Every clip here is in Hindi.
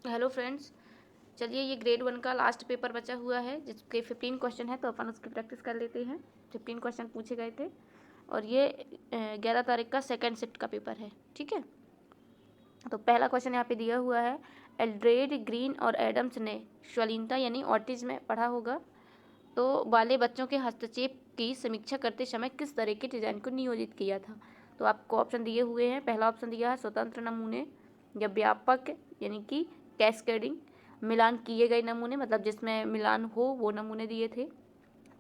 हेलो फ्रेंड्स, चलिए ये ग्रेड 1 का लास्ट पेपर बचा हुआ है जिसके 15 क्वेश्चन है, तो अपन उसकी प्रैक्टिस कर लेते हैं। 15 क्वेश्चन पूछे गए थे और ये 11 तारीख का सेकंड शिफ्ट का पेपर है। ठीक है, तो पहला क्वेश्चन यहाँ पे दिया हुआ है, एल्ड्रेड ग्रीन और एडम्स ने श्वलिनता यानी ऑटिज्म में पढ़ा होगा तो वाले बच्चों के हस्तक्षेप की समीक्षा करते समय किस तरह के डिजाइन को नियोजित किया था। तो आपको ऑप्शन दिए हुए हैं। पहला ऑप्शन दिया है स्वतंत्र नमूने या व्यापक यानी कि कैस्केडिंग, मिलान किए गए नमूने मतलब जिसमें मिलान हो वो नमूने दिए थे।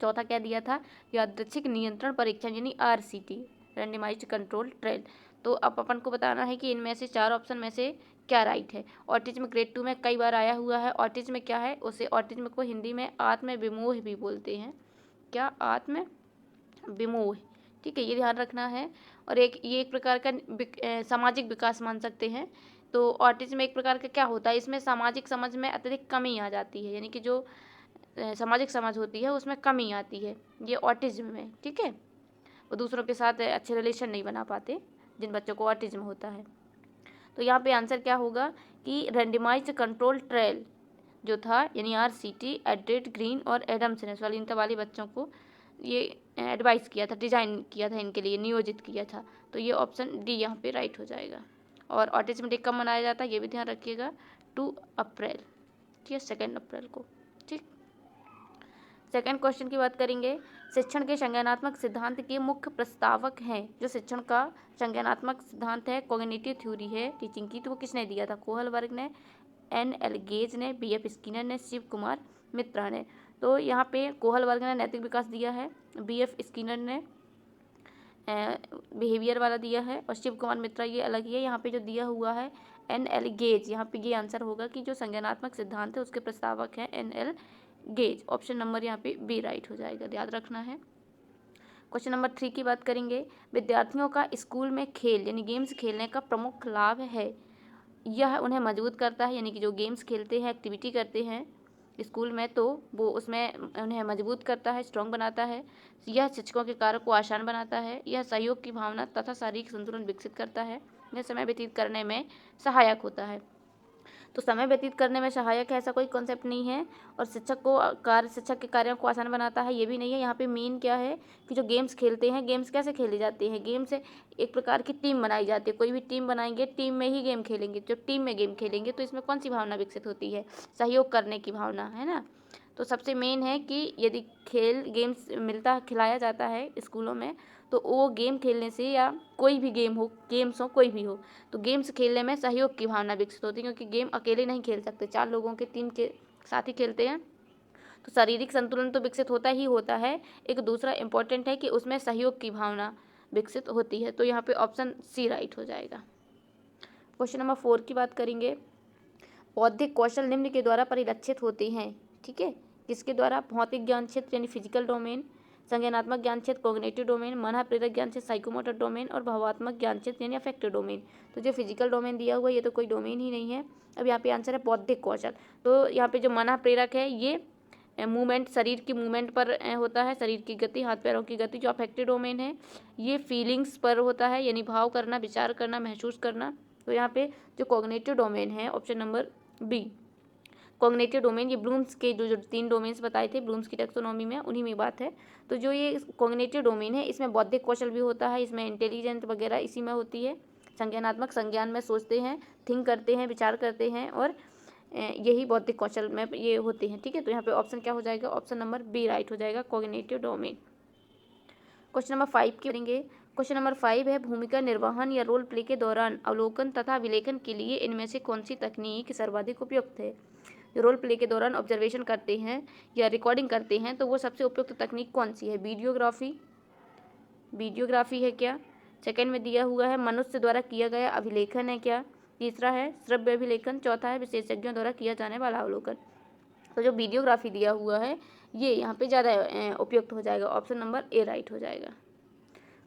चौथा क्या दिया था, यादृच्छिक नियंत्रण परीक्षण यानी RCT, रैंडमाइज्ड कंट्रोल ट्रायल। तो अब अपन को बताना है कि इनमें से चार ऑप्शन में से क्या राइट है। ऑटिज्म ग्रेड 2 में कई बार आया हुआ है। ऑटिज्म क्या है, उसे ऑटिज्म को हिंदी में आत्म विमोह भी बोलते हैं। क्या, आत्म विमोह। ठीक है, ये ध्यान रखना है। और ये एक प्रकार का सामाजिक विकास मान सकते हैं। तो ऑटिज्म एक प्रकार का क्या होता है, इसमें सामाजिक समझ में अत्यधिक कमी आ जाती है, यानी कि जो सामाजिक समझ होती है उसमें कमी आती है ये ऑटिज्म में। ठीक है, वो दूसरों के साथ अच्छे रिलेशन नहीं बना पाते जिन बच्चों को ऑटिज्म होता है। तो यहाँ पे आंसर क्या होगा कि रैंडमाइज्ड कंट्रोल ट्रायल जो था यानी RCT, एड्रेड ग्रीन और एडम्स ने स्वाधीनता वाले बच्चों को ये एडवाइस किया था, डिजाइन किया था, इनके लिए नियोजित किया था। तो ये ऑप्शन डी यहाँ पे राइट हो जाएगा। और ऑटिज्म डे कब मनाया जाता है ये भी ध्यान रखिएगा, 2 अप्रैल, ठीक है, 2 अप्रैल को। ठीक, सेकंड क्वेश्चन की बात करेंगे। शिक्षण के संज्ञानात्मक सिद्धांत के मुख्य प्रस्तावक हैं। जो शिक्षण का संज्ञानात्मक सिद्धांत है, कॉग्निटिव थ्योरी है टीचिंग की, तो वो किसने दिया था, कोहलबर्ग ने, N.L. गेज ने, B.F. स्किनर ने, शिव कुमार मित्रा ने। तो यहाँ पे कोहलबर्ग ने नैतिक विकास दिया है, B.F. स्किनर ने बिहेवियर वाला दिया है और शिव कुमार मित्रा ये अलग ही है। यहाँ पे जो दिया हुआ है N.L. गेज, यहाँ पे ये आंसर होगा कि जो संज्ञानात्मक सिद्धांत है उसके प्रस्तावक हैं N.L. गेज। ऑप्शन नंबर यहाँ पे बी राइट हो जाएगा, याद रखना है। क्वेश्चन नंबर 3 की बात करेंगे। विद्यार्थियों का स्कूल में खेल यानी गेम्स खेलने का प्रमुख लाभ है। यह उन्हें मजबूत करता है, यानी कि जो गेम्स खेलते हैं, एक्टिविटी करते हैं स्कूल में, तो वो उसमें उन्हें मजबूत करता है, स्ट्रॉन्ग बनाता है। यह शिक्षकों के कार्य को आसान बनाता है। यह सहयोग की भावना तथा शारीरिक संतुलन विकसित करता है। यह समय व्यतीत करने में सहायक होता है। तो समय व्यतीत करने में सहायक है ऐसा कोई कॉन्सेप्ट नहीं है। और शिक्षक के कार्यों को आसान बनाता है ये भी नहीं है। यहाँ पे मेन क्या है कि जो गेम्स खेलते हैं, गेम्स कैसे खेले जाते हैं, गेम्स एक प्रकार की टीम बनाई जाती है। कोई भी टीम बनाएंगे, टीम में ही गेम खेलेंगे। जब टीम में गेम खेलेंगे तो इसमें कौन सी भावना विकसित होती है, सहयोग करने की भावना, है ना। तो सबसे मेन है कि यदि गेम्स खिलाया जाता है स्कूलों में, तो वो गेम खेलने से, या कोई भी गेम्स हो कोई भी हो, तो गेम्स खेलने में सहयोग की भावना विकसित होती है। क्योंकि गेम अकेले नहीं खेल सकते, 4 लोगों के टीम के साथ ही खेलते हैं। तो शारीरिक संतुलन तो विकसित होता ही होता है, एक दूसरा इंपॉर्टेंट है कि उसमें सहयोग की भावना विकसित होती है। तो यहाँ पे ऑप्शन सी राइट हो जाएगा। क्वेश्चन नंबर 4 की बात करेंगे। बौद्धिक कौशल निम्न के द्वारा परिलक्षित होते हैं। ठीक है, किसके द्वारा, भौतिक ज्ञान क्षेत्र यानी फिजिकल डोमेन, संज्ञानात्मक ज्ञान क्षेत्र कॉग्निटिव डोमेन, मन प्रेरक ज्ञान क्षेत्र साइकोमोटर डोमेन और भावात्मक ज्ञान क्षेत्र यानी अफेक्टिव डोमेन। तो जो फिजिकल डोमेन दिया हुआ है ये तो कोई डोमेन ही नहीं है। अब यहाँ पे आंसर है बौद्धिक कौशल। तो यहाँ पे जो मन प्रेरक है ये मूवमेंट, शरीर की मूवमेंट पर होता है, शरीर की गति, हाथ पैरों की गति। जो अफेक्टिव डोमेन है ये फीलिंग्स पर होता है, यानी भाव करना, विचार करना, महसूस करना। तो यहाँ पे जो कॉग्निटिव डोमेन है option number B, cognitive domain, ये ब्लूम्स के जो 3 डोमेन्स बताए थे ब्लूम्स की टैक्सोनॉमी में, उन्हीं में बात है। तो जो ये कॉग्निटिव डोमेन है इसमें बौद्धिक कौशल भी होता है, इसमें इंटेलिजेंट वगैरह इसी में होती है। संज्ञानात्मक, संज्ञान में सोचते हैं, थिंक करते हैं, विचार करते हैं, और यही बौद्धिक कौशल में ये होते हैं। ठीक है, तो यहाँ पे ऑप्शन क्या हो जाएगा, ऑप्शन नंबर बी राइट हो जाएगा, कॉग्निटिव डोमेन। क्वेश्चन नंबर 5 की करेंगे। क्वेश्चन नंबर 5 है, भूमिका निर्वहन या रोल प्ले के दौरान अवलोकन तथा विलेखन के लिए इनमें से कौन सी तकनीक सर्वाधिक उपयुक्त है। जो रोल प्ले के दौरान ऑब्जर्वेशन करते हैं या रिकॉर्डिंग करते हैं तो वो सबसे उपयुक्त तकनीक कौन सी है, वीडियोग्राफी है क्या, सेकंड में दिया हुआ है मनुष्य द्वारा किया गया अभिलेखन है क्या, तीसरा है श्रव्य अभिलेखन, चौथा है विशेषज्ञों द्वारा किया जाने वाला अवलोकन। तो जो वीडियोग्राफी दिया हुआ है ये यहाँ पे ज़्यादा उपयुक्त हो जाएगा, ऑप्शन नंबर ए राइट हो जाएगा।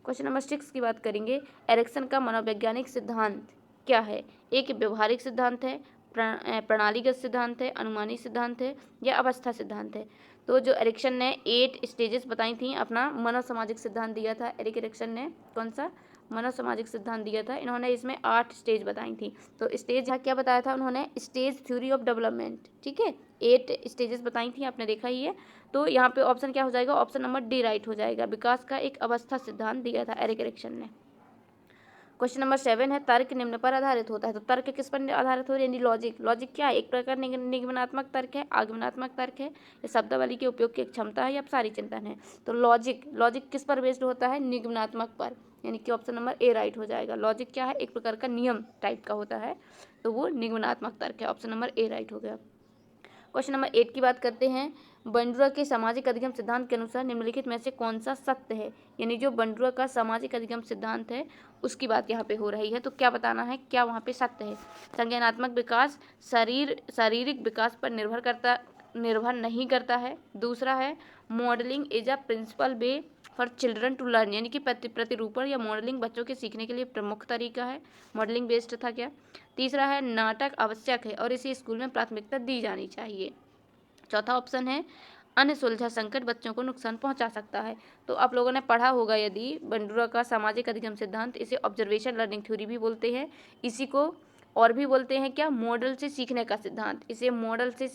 क्वेश्चन नंबर 6 की बात करेंगे। एरिक्सन का मनोवैज्ञानिक सिद्धांत क्या है। एक व्यवहारिक सिद्धांत है, प्रणालीगत सिद्धांत है, अनुमानी सिद्धांत है या अवस्था सिद्धांत है। तो जो एरिक्सन ने 8 स्टेजेस बताई थी, अपना मनोसामाजिक सिद्धांत दिया था एरिक्सन ने, कौन सा, मनोसामाजिक सिद्धांत दिया था। इन्होंने इसमें 8 स्टेज बताई थी। तो स्टेज यहाँ क्या बताया था उन्होंने, स्टेज थ्योरी ऑफ डेवलपमेंट, ठीक है, 8 स्टेजेस बताई थी, आपने देखा ही है। तो यहाँ पे ऑप्शन क्या हो जाएगा, ऑप्शन नंबर डी राइट हो जाएगा। विकास का एक अवस्था सिद्धांत दिया था एरिक एरिक्सन ने। क्वेश्चन नंबर 7 है, तर्क निम्न पर आधारित होता है। तो तर्क किस पर आधारित हो रही है, यानी लॉजिक। लॉजिक क्या है, एक प्रकार निगमनात्मक तर्क है, आगमनात्मक तर्क है, या शब्दावली के उपयोग की क्षमता है, या अपसारी चिंतन है। तो लॉजिक किस पर बेस्ड होता है, निगमनात्मक पर, यानी कि ऑप्शन नंबर ए राइट हो जाएगा। लॉजिक क्या है, एक प्रकार का नियम टाइप का होता है, तो वो निगमनात्मक तर्क है। ऑप्शन नंबर ए राइट हो गया। क्वेश्चन नंबर 8 की बात करते हैं। बंडुरा के सामाजिक अधिगम सिद्धांत के अनुसार निम्नलिखित में से कौन सा सत्य है, यानी जो बंडुरा का सामाजिक अधिगम सिद्धांत है उसकी बात यहाँ पे हो रही है। तो क्या बताना है, क्या वहाँ पे सत्य है। संज्ञानात्मक विकास शारीरिक विकास पर निर्भर नहीं करता है। दूसरा है, modelling is a principal way for children to learn, यानी कि प्रतिरूपण या मॉडलिंग बच्चों के सीखने के लिए प्रमुख तरीका है। मॉडलिंग बेस्ड था क्या। तीसरा है, नाटक आवश्यक है और इसे स्कूल में प्राथमिकता दी जानी चाहिए। चौथा ऑप्शन है, अन्य सुलझा संकट बच्चों को नुकसान पहुंचा सकता है। तो आप लोगों ने पढ़ा होगा यदि बंडुरा का सामाजिक अधिगम सिद्धांत, इसे ऑब्जर्वेशन लर्निंग थ्योरी भी बोलते हैं। इसी को और भी बोलते हैं क्या, मॉडल से सीखने का सिद्धांत। इसे मॉडल से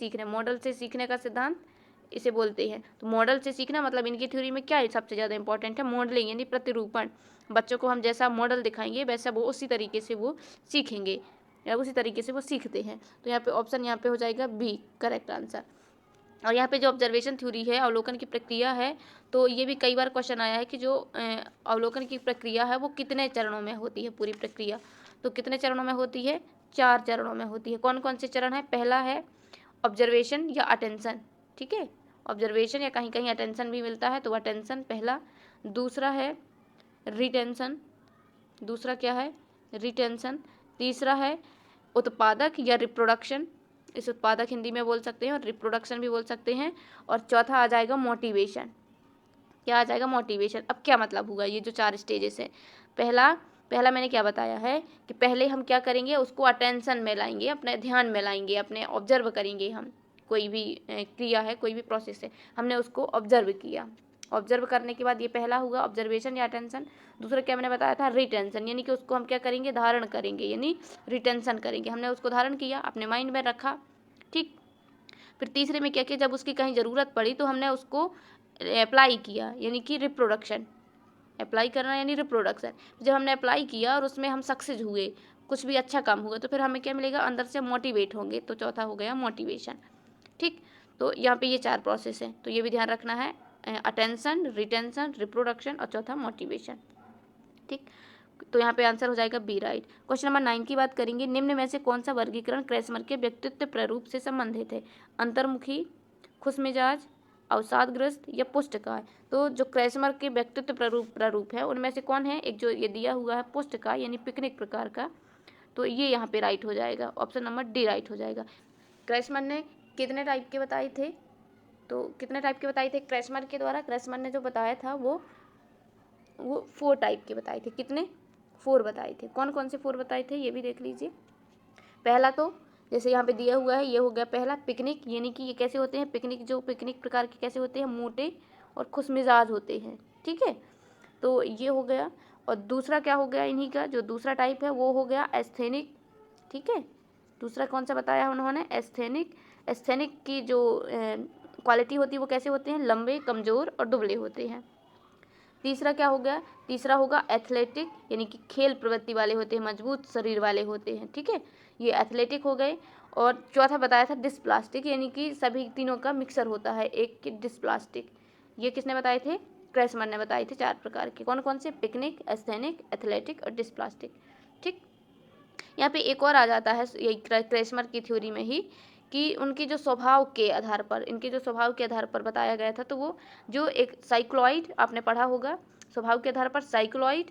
सीखने का सिद्धांत इसे बोलते हैं। तो मॉडल से सीखना मतलब इनकी थ्योरी में क्या है, सबसे ज़्यादा इंपॉर्टेंट है मॉडलिंग, यानी प्रतिरूपण। बच्चों को हम जैसा मॉडल दिखाएंगे वैसा वो उसी तरीके से वो सीखेंगे, या उसी तरीके से वो सीखते हैं। तो यहाँ पे ऑप्शन यहाँ पे हो जाएगा बी करेक्ट आंसर। और यहाँ पे जो ऑब्जर्वेशन थ्योरी है, अवलोकन की प्रक्रिया है, तो ये भी कई बार क्वेश्चन आया है कि जो अवलोकन की प्रक्रिया है वो कितने चरणों में होती है पूरी प्रक्रिया। तो कितने चरणों में होती है, 4 चरणों में होती है। कौन कौन से चरण है, पहला है ऑब्जर्वेशन या अटेंशन, ठीक है, ऑब्जर्वेशन या कहीं कहीं अटेंशन भी मिलता है, तो अटेंशन पहला। दूसरा है रिटेंशन, दूसरा क्या है, रिटेंशन। तीसरा है उत्पादक या रिप्रोडक्शन, इस उत्पादक हिंदी में बोल सकते हैं और रिप्रोडक्शन भी बोल सकते हैं। और चौथा आ जाएगा मोटिवेशन, क्या आ जाएगा, मोटिवेशन। अब क्या मतलब हुआ, ये जो 4 स्टेजेस है, पहला मैंने क्या बताया है कि पहले हम क्या करेंगे, उसको अटेंशन में लाएंगे, अपने ध्यान में लाएंगे, अपने ऑब्जर्व करेंगे। हम कोई भी क्रिया है, कोई भी प्रोसेस है, हमने उसको ऑब्जर्व किया। ऑब्जर्व करने के बाद ये पहला हुआ ऑब्जर्वेशन या अटेंशन। दूसरा क्या मैंने बताया था, रिटेंशन, यानी कि उसको हम क्या करेंगे, धारण करेंगे, यानी रिटेंशन करेंगे। हमने उसको धारण किया, अपने माइंड में रखा, ठीक। फिर तीसरे में क्या किया, जब उसकी कहीं ज़रूरत पड़ी तो हमने उसको अप्लाई किया, यानी कि रिप्रोडक्शन। अप्लाई करना यानी रिप्रोडक्शन। जब हमने अप्लाई किया और उसमें हम सक्सेस हुए, कुछ भी अच्छा काम हुआ, तो फिर हमें क्या मिलेगा, अंदर से मोटिवेट होंगे। तो चौथा हो गया मोटिवेशन, ठीक। तो यहाँ पे ये 4 प्रोसेस हैं, तो ये भी ध्यान रखना है, अटेंशन, रिटेंशन, रिप्रोडक्शन और चौथा मोटिवेशन, ठीक। तो यहाँ पे आंसर हो जाएगा बी राइट। क्वेश्चन नंबर 9 की बात करेंगे। निम्न में से कौन सा वर्गीकरण क्रेसमर के व्यक्तित्व प्रारूप से संबंधित है, अंतर्मुखी, खुशमिजाज, अवसादग्रस्त या पुष्टकाय। तो जो क्रेसमर के व्यक्तित्व प्रारूप है उनमें से कौन है, एक जो ये दिया हुआ है पुष्टकाय यानी पिकनिक प्रकार का, तो ये यहाँ पे राइट हो जाएगा। ऑप्शन नंबर डी राइट हो जाएगा। क्रेसमर ने कितने टाइप के बताए थे, तो कितने टाइप के बताए थे क्रेसमर के द्वारा, क्रेसमर ने जो बताया था वो 4 टाइप के बताए थे। कितने, 4 बताए थे। कौन कौन से 4 बताए थे ये भी देख लीजिए। पहला तो जैसे यहाँ पे दिया हुआ है, ये हो गया पहला पिकनिक, यानी कि ये कैसे होते हैं, पिकनिक प्रकार के कैसे होते हैं, मोटे और खुशमिजाज होते हैं, ठीक है। तो ये हो गया। और दूसरा क्या हो गया, इन्हीं का जो दूसरा टाइप है वो हो गया एस्थेनिक, ठीक है। दूसरा कौन सा बताया उन्होंने, एस्थेनिक। एस्थेनिक की जो क्वालिटी होती है वो कैसे होते हैं, लंबे, कमज़ोर और दुबले होते हैं। तीसरा क्या हो गया, तीसरा होगा एथलेटिक, यानी कि खेल प्रवृत्ति वाले होते हैं, मजबूत शरीर वाले होते हैं, ठीक है, ये एथलेटिक हो गए। और चौथा बताया था डिस्प्लास्टिक, यानी कि सभी तीनों का मिक्सर होता है एक की डिस्प्लास्टिक। ये किसने बताए थे, क्रेसमर ने बताए थे 4 प्रकार के। कौन कौन से, पिकनिक, एस्थेनिक, एथलेटिक और डिस्प्लास्टिक, ठीक। यहाँ पे एक और आ जाता है यही क्रेसमर की थ्योरी में ही, कि उनके जो स्वभाव के आधार पर, इनके जो स्वभाव के आधार पर बताया गया था। तो वो जो एक साइक्लॉइड आपने पढ़ा होगा, स्वभाव के आधार पर साइक्लॉइड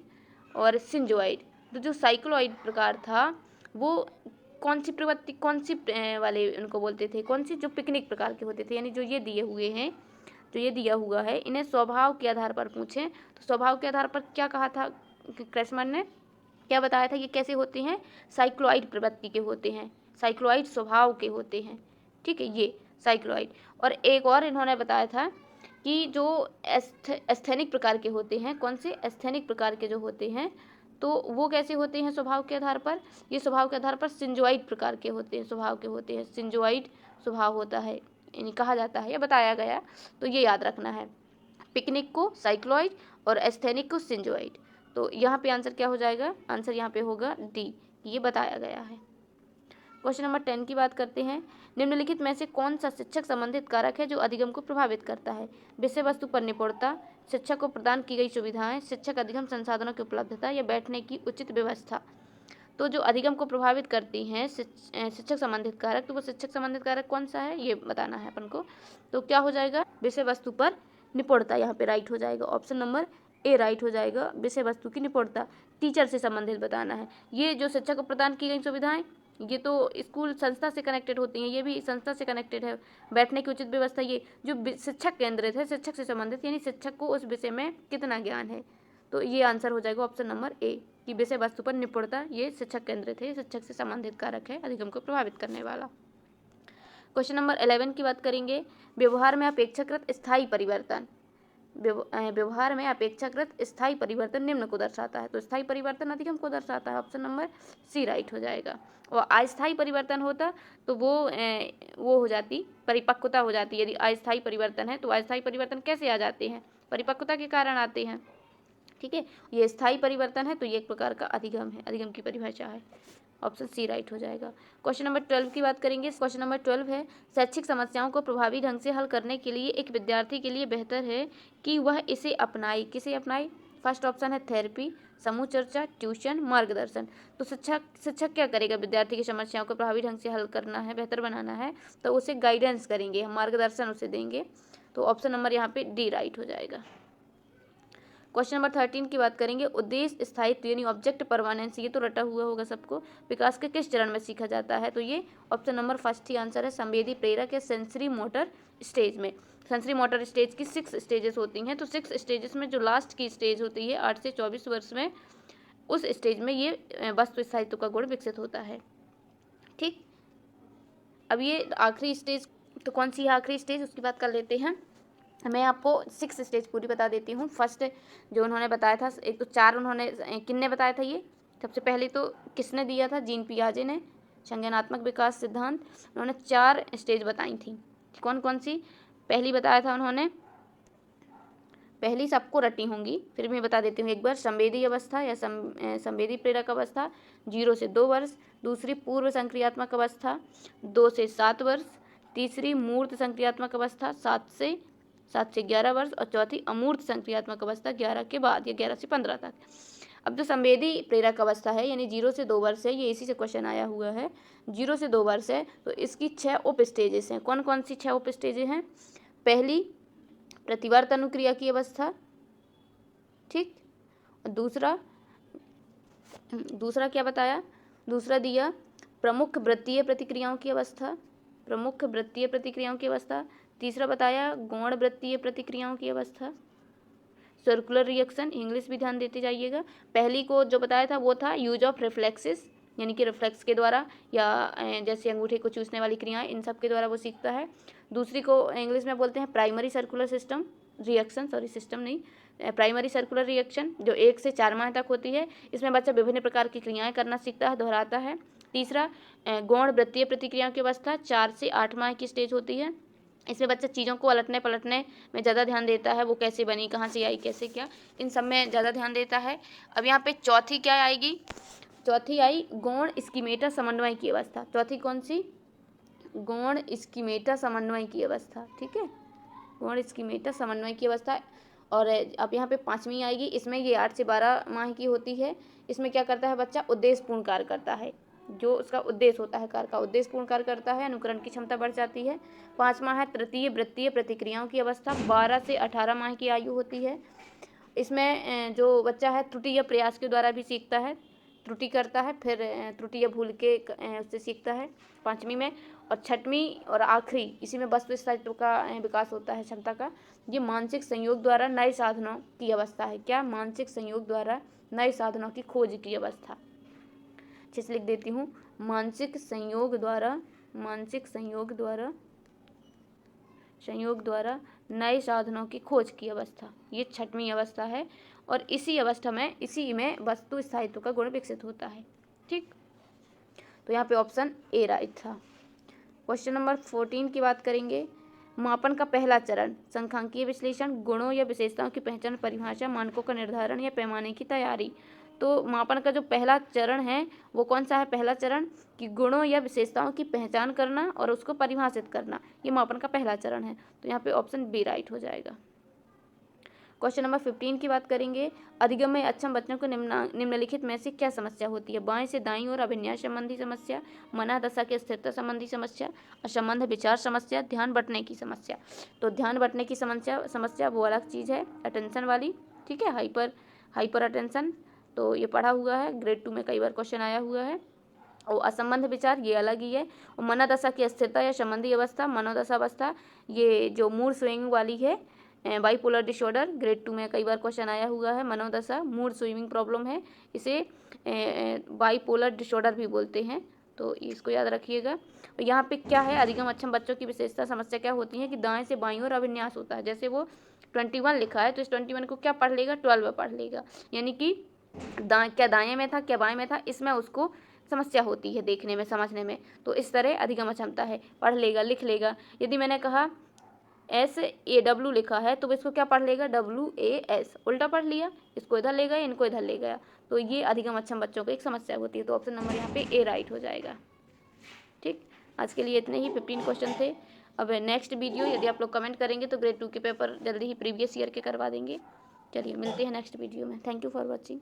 और सिंजोइड। तो जो साइक्लॉइड प्रकार था वो कौन सी प्रवृत्ति, कौन सी वाले उनको बोलते थे, कौन सी, जो पिकनिक प्रकार के होते थे, यानी जो ये दिए हुए हैं, जो ये दिया हुआ है, इन्हें स्वभाव के आधार पर पूछें तो स्वभाव के आधार पर क्या कहा था क्रेसमर ने, क्या बताया था, ये कैसे होते हैं, साइक्लॉइड प्रवृत्ति के होते हैं, साइक्लॉइड स्वभाव के होते हैं, ठीक है, ये साइक्लॉइड। और एक और इन्होंने बताया था कि जो एस्थेनिक प्रकार के होते हैं, कौन से, एस्थेनिक प्रकार के जो होते हैं, तो वो कैसे होते हैं स्वभाव के आधार पर? ये स्वभाव के आधार पर सिंजोइड प्रकार के होते हैं, स्वभाव के होते हैं, सिंजोइड स्वभाव होता है, यानी कहा जाता है या बताया गया, तो ये याद रखना है। पिकनिक को साइक्लॉइड और एस्थेनिक को सिंजोइड। तो यहाँ पे आंसर क्या हो जाएगा? आंसर यहाँ पे होगा डी, ये बताया गया है। क्वेश्चन नंबर 10 की बात करते हैं। निम्नलिखित में से कौन सा शिक्षक संबंधित कारक है जो अधिगम को प्रभावित करता है? विषय वस्तु पर निपुणता, शिक्षक को प्रदान की गई सुविधाएं, शिक्षक अधिगम संसाधनों की उपलब्धता या बैठने की उचित व्यवस्था। तो जो अधिगम को प्रभावित करती हैं शिक्षक संबंधित कारक, तो वो शिक्षक संबंधित कारक कौन सा है ये बताना है अपन को। तो क्या हो जाएगा? विषय वस्तु पर निपुणता, यहाँ पे राइट हो जाएगा, ऑप्शन नंबर ए राइट हो जाएगा। विषय वस्तु की निपुणता, टीचर से संबंधित बताना है। ये जो शिक्षक को प्रदान की गई सुविधाएं, ये तो स्कूल संस्था से कनेक्टेड होती हैं, ये भी संस्था से कनेक्टेड है। बैठने की उचित व्यवस्था, ये जो शिक्षक केंद्रित है, शिक्षक से संबंधित, यानी शिक्षक को उस विषय में कितना ज्ञान है। तो ये आंसर हो जाएगा ऑप्शन नंबर ए कि विषय वस्तु पर निपुणता ये शिक्षक केंद्रित है, शिक्षक से संबंधित कारक है अधिगम को प्रभावित करने वाला। क्वेश्चन नंबर 11 की बात करेंगे। व्यवहार में अपेक्षाकृत स्थायी परिवर्तन, व्यवहार में अपेक्षाकृत स्थायी परिवर्तन निम्न को दर्शाता है। तो स्थायी परिवर्तन अधिगम को दर्शाता है, ऑप्शन नंबर सी राइट हो जाएगा। और अस्थायी परिवर्तन होता तो वो हो जाती परिपक्वता हो जाती। यदि अस्थायी परिवर्तन है तो अस्थायी परिवर्तन कैसे आ जाते हैं? परिपक्वता के कारण आते हैं, ठीक है। ये स्थायी परिवर्तन है तो ये एक प्रकार का अधिगम है, अधिगम की परिभाषा है, ऑप्शन सी राइट हो जाएगा। क्वेश्चन नंबर 12 की बात करेंगे। क्वेश्चन नंबर 12 है, शैक्षिक समस्याओं को प्रभावी ढंग से हल करने के लिए एक विद्यार्थी के लिए बेहतर है कि वह इसे अपनाए। किसे अपनाए? फर्स्ट ऑप्शन है थेरेपी, समूह चर्चा, ट्यूशन, मार्गदर्शन। तो शिक्षक क्या करेगा? विद्यार्थी की समस्याओं को प्रभावी ढंग से हल करना है, बेहतर बनाना है, तो उसे गाइडेंस करेंगे, हम मार्गदर्शन उसे देंगे। तो ऑप्शन नंबर यहाँ पे डी राइट हो जाएगा। क्वेश्चन नंबर 13 की बात करेंगे। उद्देश्य स्थायित्व यानी ऑब्जेक्ट परमानेंस, ये तो रटा हुआ होगा सबको। विकास के किस चरण में सीखा जाता है? तो ये ऑप्शन नंबर फर्स्ट ही आंसर है, संवेदी प्रेरक या सेंसरी मोटर स्टेज में। सेंसरी मोटर स्टेज की 6 स्टेजेस होती हैं, तो 6 स्टेजेस में जो लास्ट की स्टेज होती है 8 से 24 वर्ष में, उस स्टेज में ये वस्तु स्थायित्व का गुण विकसित होता है, ठीक। अब ये आखिरी स्टेज, तो कौन सी है आखिरी स्टेज, उसकी बात कर लेते हैं। मैं आपको 6 स्टेज पूरी बता देती हूँ। फर्स्ट जो उन्होंने बताया था, एक तो 4 उन्होंने किन्ने बताया था, ये सबसे पहले तो किसने दिया था? जीन पियाजे ने, संज्ञानात्मक विकास सिद्धांत। उन्होंने 4 स्टेज बताई थी, कौन कौन सी? पहली बताया था उन्होंने, पहली सबको रटी होंगी, फिर मैं बता देती हूँ एक बार। संवेदी अवस्था या संवेदी प्रेरक अवस्था 0 से 2 वर्ष। दूसरी पूर्व संक्रियात्मक अवस्था 2 से 7 वर्ष। तीसरी मूर्त संक्रियात्मक अवस्था 7 से 11 वर्ष। और चौथी अमूर्त संक्रियात्मक अवस्था 11 के बाद या 11 से 15 तक। अब जो संवेदी प्रेरक अवस्था है यानी 0 से 2 वर्ष है, ये इसी से क्वेश्चन आया हुआ है। 0 से 2 वर्ष है तो इसकी 6 उप स्टेजेस हैं। कौन कौन सी 6 उप स्टेजेस हैं? पहली प्रतिवर्त अनुक्रिया की अवस्था, ठीक। दूसरा क्या बताया? दूसरा दिया प्रमुख वृत्तीय प्रतिक्रियाओं की अवस्था, प्रमुख वृत्तीय प्रतिक्रियाओं की अवस्था। तीसरा बताया गौण वृत्तीय प्रतिक्रियाओं की अवस्था, सर्कुलर रिएक्शन, इंग्लिश भी ध्यान देते जाइएगा। पहली को जो बताया था वो था यूज ऑफ रिफ्लेक्सेस, यानी कि रिफ्लेक्स के द्वारा या जैसे अंगूठे को चूसने वाली क्रियाएं, इन सब के द्वारा वो सीखता है। दूसरी को इंग्लिश में बोलते हैं primary circular system reaction, sorry system नहीं, प्राइमरी सर्कुलर रिएक्शन, जो 1 से 4 माह तक होती है। इसमें बच्चा विभिन्न प्रकार की क्रियाएं करना सीखता है, दोहराता है। तीसरा गौण वृत्तीय प्रतिक्रियाओं की अवस्था 4 से 8 माह की स्टेज होती है। इसमें बच्चा चीज़ों को अलटने पलटने में ज़्यादा ध्यान देता है, वो कैसे बनी, कहाँ से आई, कैसे क्या, इन सब में ज़्यादा ध्यान देता है। अब यहाँ पे चौथी क्या आएगी? चौथी आई गौण स्कीमेटा समन्वय की अवस्था। चौथी कौन सी? गौण स्कीमेटा समन्वय की अवस्था, ठीक है, गौण स्कीमेटा समन्वय की अवस्था। और अब यहाँ पे 5वीं आएगी, इसमें ये 8 से 12 माह की होती है। इसमें क्या करता है बच्चा? उद्देश्यपूर्ण कार्य करता है, जो उसका उद्देश्य होता है कार्य का, उद्देश्यपूर्ण कार्य करता है, अनुकरण की क्षमता बढ़ जाती है। 5वां है तृतीय वृत्तीय प्रतिक्रियाओं की अवस्था, 12 से 18 माह की आयु होती है। इसमें जो बच्चा है त्रुटि या प्रयास के द्वारा भी सीखता है, त्रुटि करता है, फिर त्रुटि या भूल के उससे सीखता है 5वीं में। और 6वीं और आखिरी, इसी में वस्तु स्थायित्व का विकास होता है, क्षमता का। ये मानसिक संयोग द्वारा नए साधनों की अवस्था है। क्या? मानसिक संयोग द्वारा नए साधनों की खोज की अवस्था। अच्छे से लिख देती हूँ, मानसिक संयोग द्वारा नए साधनों की खोज की अवस्था, ये 6वीं अवस्था है। और इसी में वस्तु स्थायित्व का गुण विकसित होता है। ठीक, तो यहाँ पे ऑप्शन ए राइट था। क्वेश्चन नंबर 14 की बात करेंगे। मापन का पहला चरण सांख्यिकीय विश्लेषण, गुणों या विशेषताओं की पहचान, परिभाषा, मानकों का निर्धारण या पैमाने की तैयारी। तो मापन का जो पहला चरण है वो कौन सा है? पहला चरण कि गुणों या विशेषताओं की पहचान करना और उसको परिभाषित करना, ये मापन का पहला चरण है। तो यहाँ पे ऑप्शन बी राइट हो जाएगा। क्वेश्चन नंबर 15 की बात करेंगे। अधिगम में अक्षम बच्चों को निम्नलिखित में से क्या समस्या होती है? बाएं से दाईं ओर अभिन्यास संबंधी समस्या, मना दशा की स्थिरता संबंधी समस्या, असंबंध विचार समस्या, ध्यान बंटने की समस्या। तो ध्यान बंटने की समस्या वो अलग चीज़ है, अटेंशन वाली। ठीक है, हाइपर अटेंशन, तो ये पढ़ा हुआ है, ग्रेड 2 में कई बार क्वेश्चन आया हुआ है। और असंबंध विचार ये अलग ही है। और मनोदशा की अस्थिरता या संबंधी अवस्था, मनोदशा अवस्था, ये जो मूड स्विंग वाली है, बाइपोलर डिसऑर्डर, ग्रेड 2 में कई बार क्वेश्चन आया हुआ है। मनोदशा मूड स्विंगिंग प्रॉब्लम है, इसे बाइपोलर डिसऑर्डर भी बोलते हैं, तो इसको याद रखिएगा। और यहाँ पे क्या है, अधिगम अक्षम बच्चों की विशेषता समस्या क्या होती है कि दाएं से बाईं ओर अभिन्यास होता है। जैसे वो 21 लिखा है तो इस 21 को क्या पढ़ लेगा? 12 पढ़ लेगा, यानी कि क्या दाएं में था क्या बाएं में था, इसमें उसको समस्या होती है देखने में, समझने में। तो इस तरह अधिगम अक्षमता है, पढ़ लेगा, लिख लेगा। यदि मैंने कहा SAW लिखा है तो इसको क्या पढ़ लेगा? WAS, उल्टा पढ़ लिया, इसको इधर ले गया, इनको इधर ले गया। तो ये अधिगम अक्षम बच्चों को एक समस्या होती है। तो ऑप्शन नंबर यहाँ पे ए राइट हो जाएगा। ठीक, आज के लिए इतने ही 15 क्वेश्चन थे। अब नेक्स्ट वीडियो यदि आप लोग कमेंट करेंगे तो ग्रेड 2 के पेपर जल्दी ही प्रीवियस ईयर के करवा देंगे। चलिए मिलते हैं नेक्स्ट वीडियो में। Thank you for watching.